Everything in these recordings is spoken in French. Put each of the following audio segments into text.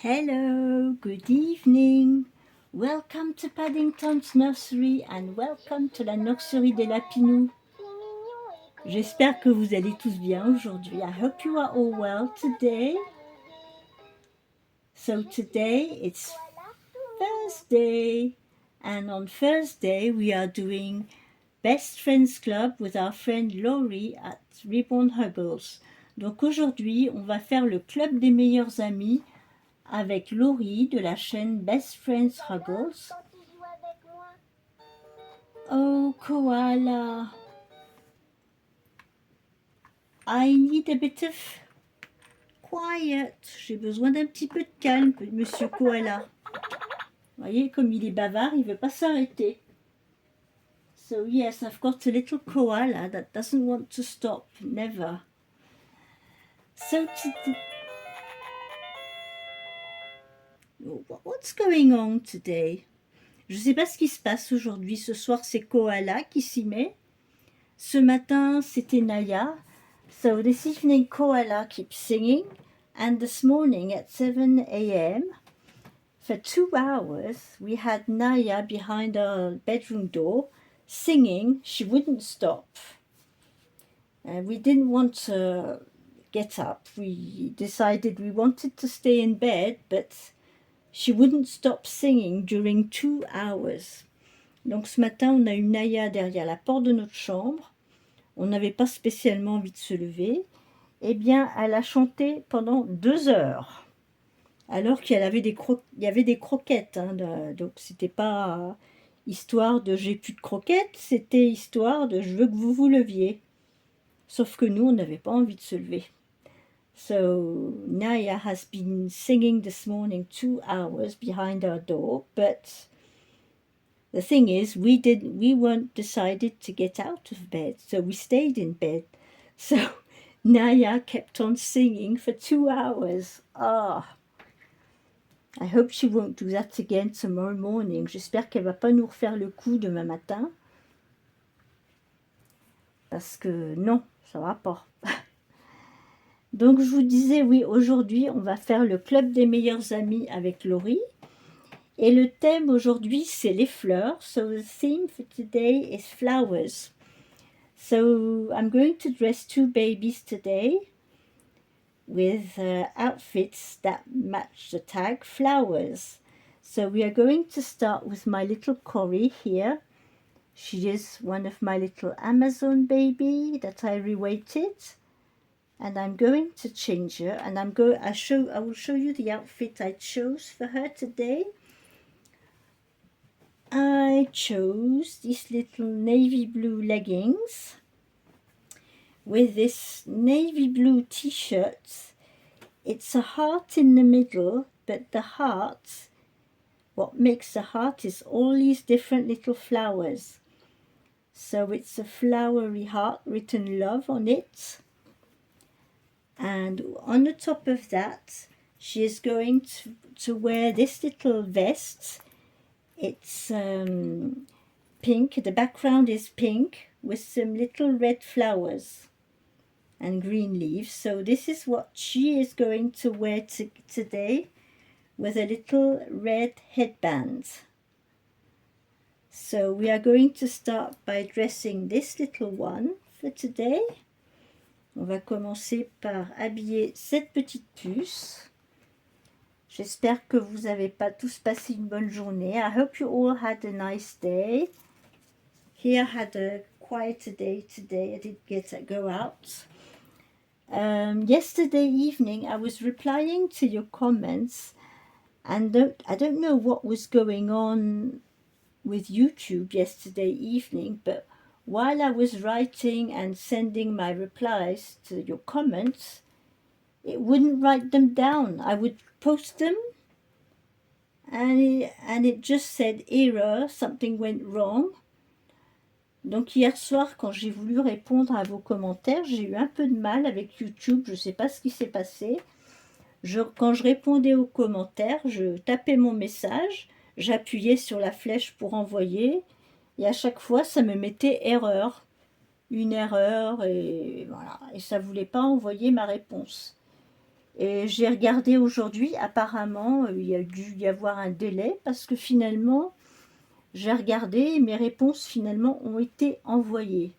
Hello, good evening. Welcome to Paddington's Nursery and welcome to la nurserie des Lapinous. J'espère que vous allez tous bien aujourd'hui. I hope you are all well today. So today it's Thursday, and on Thursday we are doing Best Friends Club with our friend Laurie at Reborn Hubbles. Donc aujourd'hui on va faire le club des meilleurs amis avec Laurie de la chaîne Best Friends Hubbles. Oh, Koala. I need a bit of quiet. J'ai besoin d'un petit peu de calme, monsieur Koala. Vous voyez, comme il est bavard, il ne veut pas s'arrêter. So yes, I've got a little koala that doesn't want to stop, never. So what's going on today? Je ne sais pas ce qui se passe aujourd'hui. Ce soir, c'est Koala qui s'y met. Ce matin, c'était Naya. So this evening, Koala keeps singing. And this morning at 7 a.m., for 2 hours, we had Naya behind our bedroom door singing. She wouldn't stop. We didn't want to get up. We decided we wanted to stay in bed, but she wouldn't stop singing during 2 hours. Donc ce matin, on a eu Naya derrière la porte de notre chambre. On n'avait pas spécialement envie de se lever. Eh bien, elle a chanté pendant 2 heures. Alors qu'il y avait des croquettes. Hein, donc c'était pas histoire de j'ai plus de croquettes, c'était histoire de je veux que vous vous leviez. Sauf que nous, on n'avait pas envie de se lever. So Naya has been singing this morning 2 hours behind our door, but the thing is, we weren't decided to get out of bed, so we stayed in bed. So Naya kept on singing for 2 hours. I hope she won't do that again tomorrow morning. J'espère qu'elle va pas nous refaire le coup demain matin. Parce que non, ça va pas. Donc je vous disais, oui, aujourd'hui, on va faire le club des meilleurs amis avec Laurie. Et le thème aujourd'hui, c'est les fleurs. So the theme for today is flowers. So I'm going to dress 2 babies today with outfits that match the tag flowers. So we are going to start with my little Cory here. She is one of my little Amazon baby that I reweighted. And I'm going to change her, and I will show you the outfit I chose for her today. I chose these little navy blue leggings with this navy blue t-shirt. It's a heart in the middle, but the heart, what makes the heart is all these different little flowers. So it's a flowery heart written love on it. And on the top of that, she is going to wear this little vest. It's pink. The background is pink with some little red flowers and green leaves. So this is what she is going to wear today with a little red headband. So we are going to start by dressing this little one for today. On va commencer par habiller cette petite puce. J'espère que vous n'avez pas tous passé une bonne journée. I hope you all had a nice day. Here I had a quieter day today. I didn't go out. Yesterday evening I was replying to your comments, and I don't know what was going on with YouTube yesterday evening, but while I was writing and sending my replies to your comments, it wouldn't write them down. I would post them and it just said error, something went wrong. Donc hier soir, quand j'ai voulu répondre à vos commentaires, j'ai eu un peu de mal avec YouTube. Je ne sais pas ce qui s'est passé. Quand je répondais aux commentaires, je tapais mon message, j'appuyais sur la flèche pour envoyer, et à chaque fois, ça me mettait erreur. Une erreur, et voilà. Et ça ne voulait pas envoyer ma réponse. Et j'ai regardé aujourd'hui, apparemment, il y a dû y avoir un délai parce que finalement, j'ai regardé et mes réponses finalement ont été envoyées.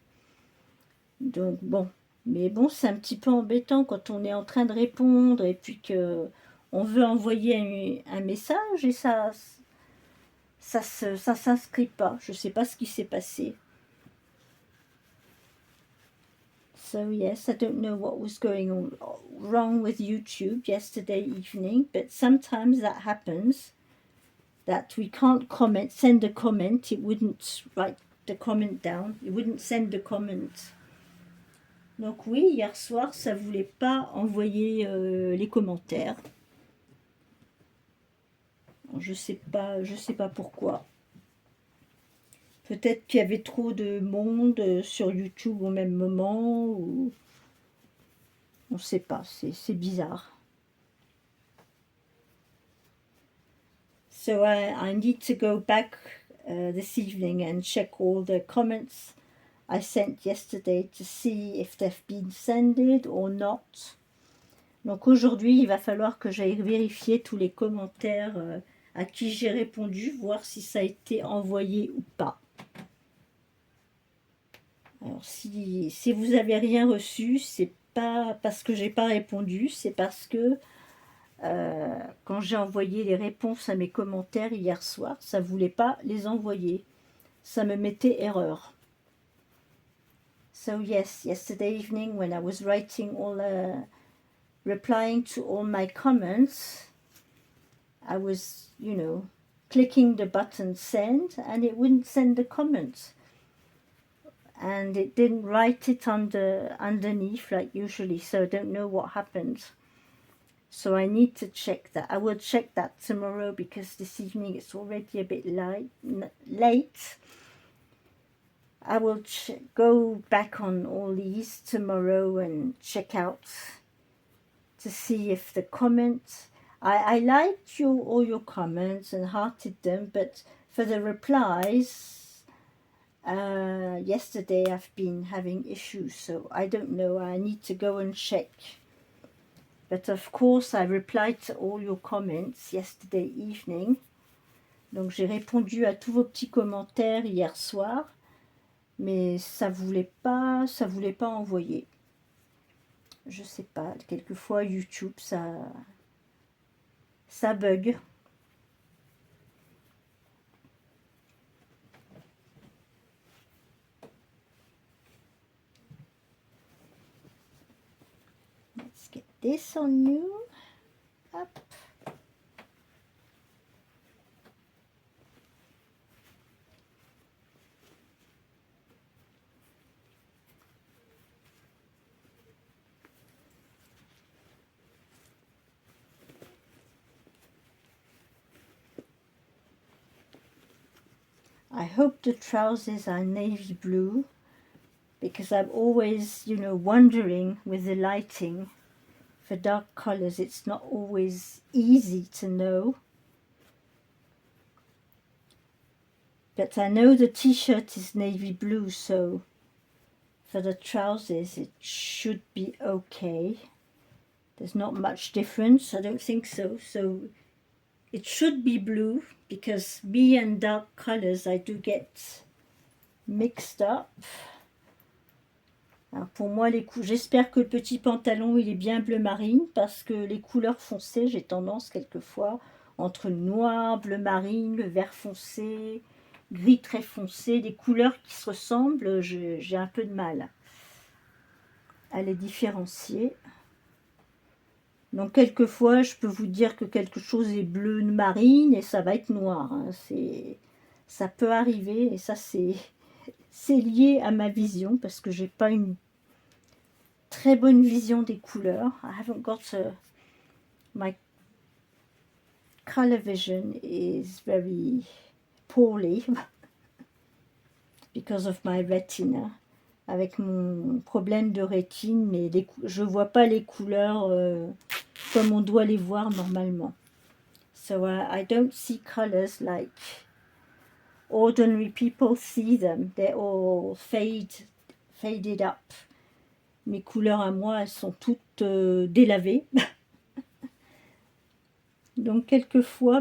Donc bon, mais bon, c'est un petit peu embêtant quand on est en train de répondre et puis que on veut envoyer un message et ça s'inscrit pas. Je sais pas ce qui s'est passé. So yes, I don't know what was going on wrong with YouTube yesterday evening, but sometimes that happens, that we can't comment, send a comment, it wouldn't write the comment down, it wouldn't send the comment. Donc oui, hier soir, ça voulait pas envoyer les commentaires. Je sais pas pourquoi. Peut-être qu'il y avait trop de monde sur YouTube au même moment, ou on sait pas, c'est bizarre. So I need to go back this evening and check all the comments I sent yesterday to see if they've been sended or not. Donc aujourd'hui, il va falloir que j'aille vérifier tous les commentaires à qui j'ai répondu, voir si ça a été envoyé ou pas. Alors si vous avez rien reçu, c'est pas parce que j'ai pas répondu, c'est parce que quand j'ai envoyé les réponses à mes commentaires hier soir, ça voulait pas les envoyer. Ça me mettait erreur. So yes, yesterday evening when I was writing replying to all my comments, I was, clicking the button send and it wouldn't send the comments. And it didn't write it underneath like usually, so I don't know what happened. So I need to check that. I will check that tomorrow because this evening it's already a bit late. I will go back on all these tomorrow and check out to see if the comments... I liked all your comments and hearted them, but for the replies, yesterday I've been having issues, so I don't know. I need to go and check. But of course, I replied to all your comments yesterday evening. Donc j'ai répondu à tous vos petits commentaires hier soir, mais ça voulait pas envoyer. Je sais pas, quelquefois YouTube ça bug. Let's get this on you. Hop. I hope the trousers are navy blue, because I'm always, wondering with the lighting, for dark colors, it's not always easy to know. But I know the t-shirt is navy blue, so for the trousers it should be okay. There's not much difference, I don't think so. So it should be blue, because me and dark colors I do get mixed up. Alors pour moi, j'espère que le petit pantalon il est bien bleu marine, parce que les couleurs foncées, j'ai tendance quelquefois entre le noir, bleu marine, le vert foncé, gris très foncé, des couleurs qui se ressemblent, j'ai un peu de mal à les différencier. Donc quelquefois, je peux vous dire que quelque chose est bleu marine et ça va être noir. Hein. Ça peut arriver, et ça c'est lié à ma vision, parce que j'ai pas une très bonne vision des couleurs. I haven't got my color vision is very poorly because of my retina. Avec mon problème de rétine, mais je vois pas les couleurs comme on doit les voir normalement. So I don't see colors like ordinary people see them. They're all faded up. Mes couleurs à moi, elles sont toutes délavées. Donc quelquefois,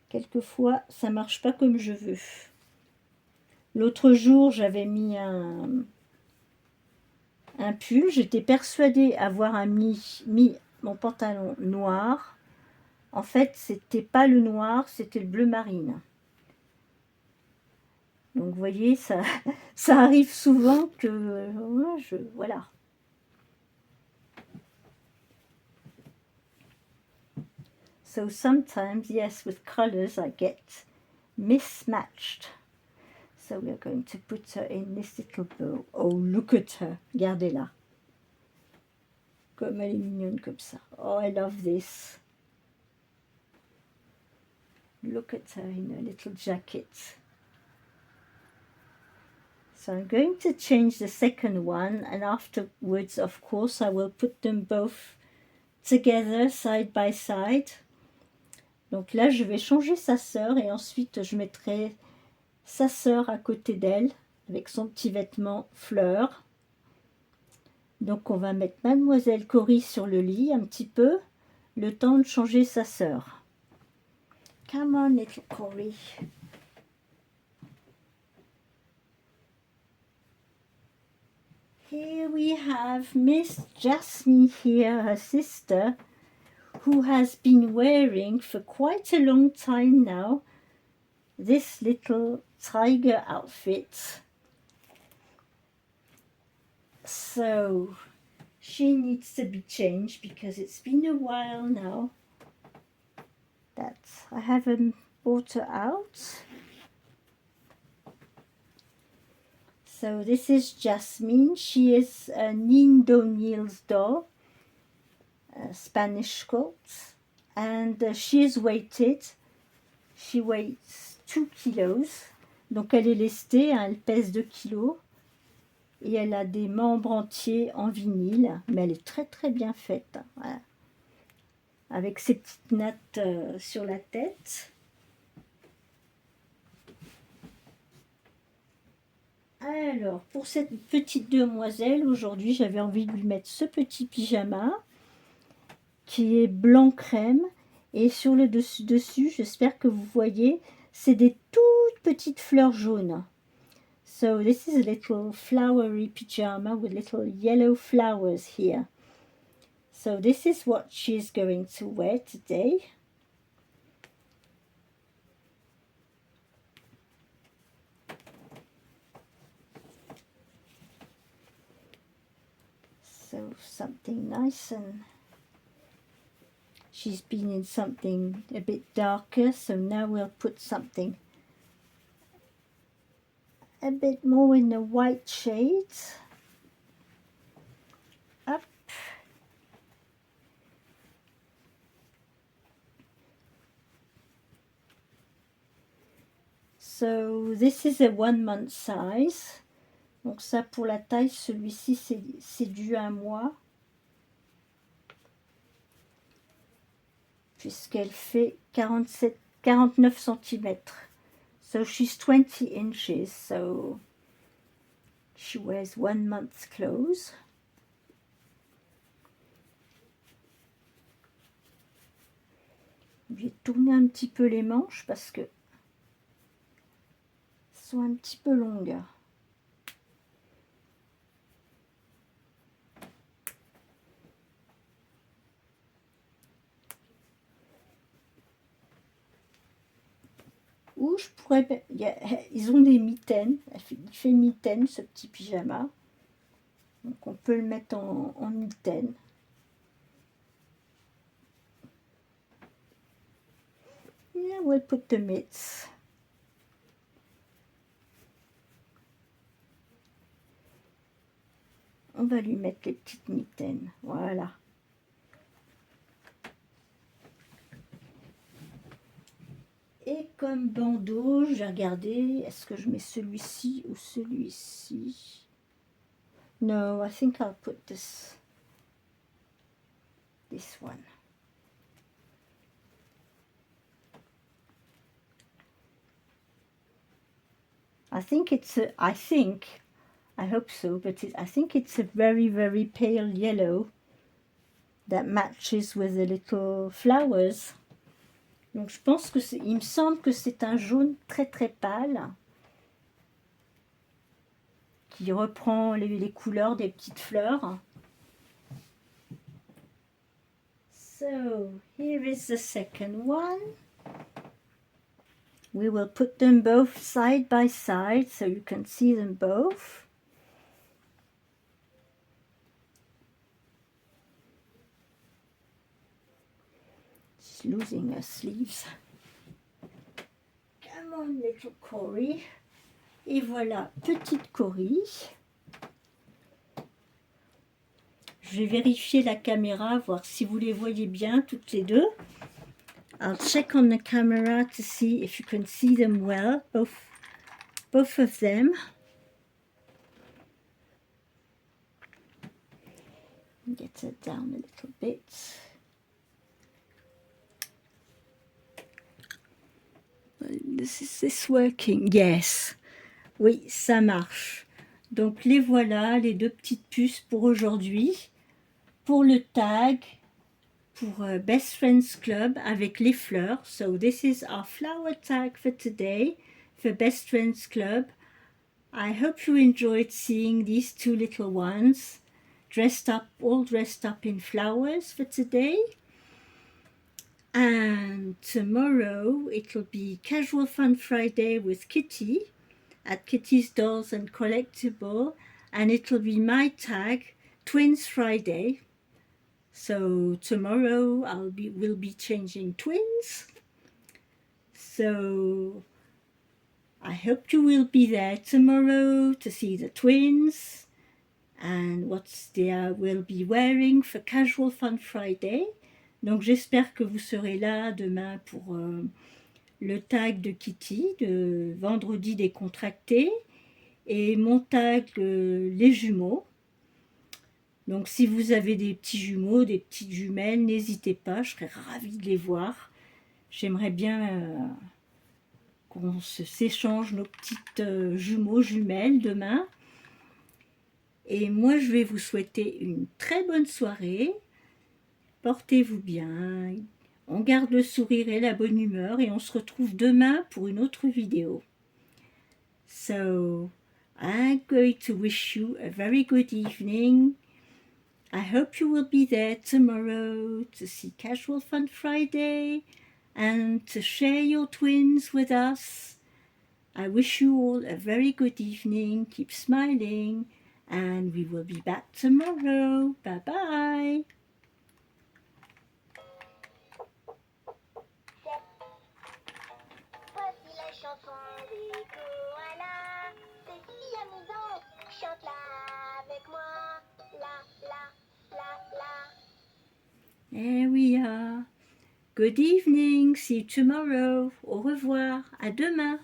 quelquefois ça marche pas comme je veux. L'autre jour, j'avais mis un pull. J'étais persuadée avoir mis mon pantalon noir. En fait, c'était pas le noir, c'était le bleu marine. Donc vous voyez, ça, ça arrive souvent que voilà. So sometimes, yes, with colors I get mismatched. So we're going to put her in this little bow. Oh, look at her. Regardez-la. Comme elle est mignonne comme ça. Oh, I love this. Look at her in a little jacket. So I'm going to change the second one, and afterwards, of course, I will put them both together, side by side. Donc là, je vais changer sa sœur, et ensuite, je mettrai sa sœur à côté d'elle, avec son petit vêtement fleur. Donc on va mettre Mademoiselle Cory sur le lit un petit peu, le temps de changer sa sœur. Come on, little Cory. Here we have Miss Jasmine here, her sister, who has been wearing for quite a long time now this little tiger outfit. So she needs to be changed because it's been a while now that I haven't brought her out. So this is Jasmine. She is a Nindoneil's doll, a Spanish colt, and she is weighted. She weighs 2 kilos. Donc elle est lestée, hein, elle pèse 2 kilos. Et elle a des membres entiers en vinyle, mais elle est très très bien faite. Voilà. Avec ses petites nattes sur la tête. Alors, pour cette petite demoiselle, aujourd'hui, j'avais envie de lui mettre ce petit pyjama qui est blanc crème. Et sur le dessus, j'espère que vous voyez, c'est des toutes petites fleurs jaunes. So this is a little flowery pyjama with little yellow flowers here. So this is what she's going to wear today. So something nice, and she's been in something a bit darker, so now we'll put something a bit more in the white shades. Up. So this is a 1 month size. Donc ça pour la taille, celui-ci c'est du 1 mois. Puisqu'elle fait 49 cm. So she's 20 inches, so she wears 1 month's clothes. Je vais tourner un petit peu les manches parce que sont un petit peu longues. Ou je pourrais... ils ont des mitaines. Il fait mitaine ce petit pyjama. Donc on peut le mettre en mitaine. Yeah, we'll put the mitts. On va lui mettre les petites mitaines. Voilà. Et comme bandeau, je vais regarder, est-ce que je mets celui-ci ou celui-ci? No, I think I'll put this one. I hope so, but I think it's a very, very pale yellow. that matches with the little flowers. Donc je pense que il me semble que c'est un jaune très très pâle qui reprend les couleurs des petites fleurs. So here is the second one. We will put them both side by side so you can see them both. She's losing her sleeves. Come on, little Cory. Et voilà, petite Cory. Je vais vérifier la caméra, voir si vous les voyez bien toutes les deux. I'll check on the camera to see if you can see them well, both of them. Get it down a little bit. Is this working? Yes. Oui, ça marche. Donc les voilà, les deux petites puces pour aujourd'hui. Pour le tag, pour Best Friends Club avec les fleurs. So this is our flower tag for today for Best Friends Club. I hope you enjoyed seeing these two little ones all dressed up in flowers for today. And tomorrow it'll be Casual Fun Friday with Kitty at Kitty's Dolls and Collectible, and it'll be my tag Twins Friday. So tomorrow we'll be changing twins. So I hope you will be there tomorrow to see the twins and what they will be wearing for Casual Fun Friday. Donc j'espère que vous serez là demain pour le tag de Kitty, de vendredi décontracté, et mon tag les jumeaux. Donc si vous avez des petits jumeaux, des petites jumelles, n'hésitez pas, je serais ravie de les voir. J'aimerais bien qu'on s'échange nos petites jumeaux, jumelles demain. Et moi je vais vous souhaiter une très bonne soirée. Portez-vous bien, on garde le sourire et la bonne humeur et on se retrouve demain pour une autre vidéo. So, I'm going to wish you a very good evening. I hope you will be there tomorrow to see Casual Fun Friday and to share your twins with us. I wish you all a very good evening, keep smiling, and we will be back tomorrow. Bye bye. There we are. Good evening. See you tomorrow. Au revoir. À demain.